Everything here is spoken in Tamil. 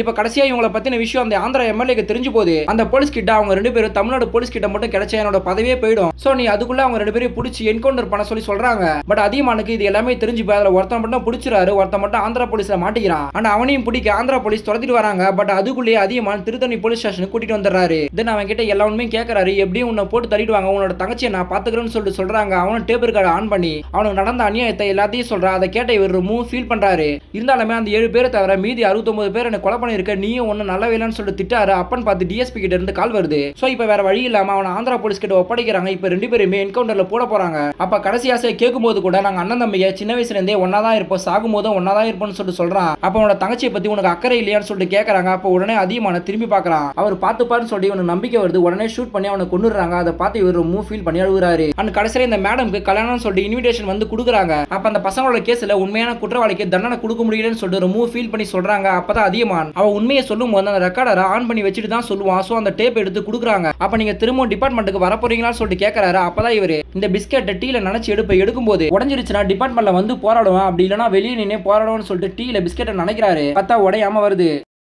இப்ப கடைசியா இவங்கள பத்தின விஷயம் அந்த ஆந்திரா எம்எல்ஏக்கு தெரிஞ்சு போது அந்த போலீஸ் கிட்ட அவங்க 2 பேரும் தமிழ்நாடு போலீஸ் கிட்ட மட்டும் கிடைச்சா என்னோட பதவியே போயிடும். சோ நீ அதுக்குள்ள அவங்க 2 பேரையும் பிடிச்சி என்கவுண்டர் பண்ண சொல்லி சொல்றாங்க. பட் அதிகமானுக்கு இது எல்லாமே தெரிஞ்சு போய் அதுல ஒருத்தன் மட்டும் பிடிச்சிராரு, ஒருத்தன் மட்டும் ஆந்திரா போலீஸ்ல மாட்டிக்கிறான். ஆனா அவனையும் பிடிக்க ஆந்திரா போலீஸ் துரத்திட்டு வராங்க. பட் அதுக்குள்ளேயே அதிகமான திருத்தணி போலீஸ் ஸ்டேஷனுக்கு கூட்டிட்டு வந்துடுறாரு. தென் அவன் கிட்ட எல்லா உண்மையும் கேட்கறாரு. எப்படியும் உன்னை போட்டு தள்ளிடுவாங்க, உன்னோட தங்கச்சியை நான் பாத்துக்கிறேன்னு சொல்லிட்டு சொல்றாங்க. அவனும் டேபிள் கார்டு ஆன் பண்ணி அவனுக்கு நடந்த அநியாயத்தை எல்லாத்தையும் சொல்றான். அதை கேட்ட இவர் ரொம்ப ஃபீல் பண்றாரு. இருந்தாலுமே அந்த 7 பேரை தவிர மீதி 69 பேர் என்ன கொலை பண்ணிருக்க, நீயும் ஒன்னும் நல்ல வேலைன்னு சொல்லிட்டு திட்டாரு. அப்பன்னு பார்த்து டிஎஸ்பி கிட்ட இருந்து கால் வருது. சோ இப்ப வேற வழி இல்லாம அவன் ஆந்திரா போலீஸ் கிட்ட ஒப்படைக்கிறாங்க. இப்ப 2 பேருமே என்கவுண்டர்ல போட போறாங்க. அப்ப கடைசி ஆசையை கேட்கும்போது கூட நாங்க அண்ணன் தம்பியை சின்ன வயசுல இருந்தே ஒன்னாதான் இருப்போம், சாகும் போதும் ஒன்னாதான் இருப்போம்னு சொல்லிட்டு சொல்றான். அப்ப அவனோட தங்கச்சியை பத்தி உனக்கு அக்கறை இல்லையான்னு சொல்லிட்டு கேட்கறாங்க. அப்ப உடனே அதிகமான திரும்பி பாக்குறான். அவர் பார்த்துப்பாருன்னு சொல்லி உனக்கு நம்பிக்கை வருது. உடனே ஷூட் பண்ணி அவனை கொண்டுறாங்க. அதை பார்த்து இவர் ரொம்ப ஃபீல் பண்ணி அழுகுறாரு. அண்ட் கடைசியில இந்த மேடம்க்கு கல்யாணம் சொல்லி இன்விடேஷன் வந்து கொடுக்குறாங்க. அப்ப அந்த பசங்களோட கேஸ்ல உண்மையான குற்றவாளிக்கு தண்டனை கொடுக்க முடியலன்னு சொல்லிட்டு ரொம்ப ஃபீல் பண்ணி சொல்றாங்க. அப்பதான் அதிகமான் அவன் உண்மையை சொல்லும் போது அந்த ரெக்கார்டரை ஆன் பண்ணி வச்சுட்டு தான் சொல்லுவான். சோ அந்த டேப் எடுத்து கொடுக்குறாங்க. அப்ப நீங்க திரும்ப டிபார்ட்மெண்ட்டுக்கு வர போறீங்களான்னு சொல்லிட்டு கேட்கறாரு. அப்பதான் இவரு இந்த பிஸ்கெட்டை டீல நினைச்சு எடுக்கும்போது உடஞ்சிருச்சுன்னா டிபார்ட்மெண்ட்ல வந்து போராடுவான், அப்படி இல்லைன்னா வெளியே நின்று போராடுவான்னு சொல்லிட்டு டீல பிஸ்கெட்டை நினைக்கிறாரு. பார்த்தா உடையாம வருது.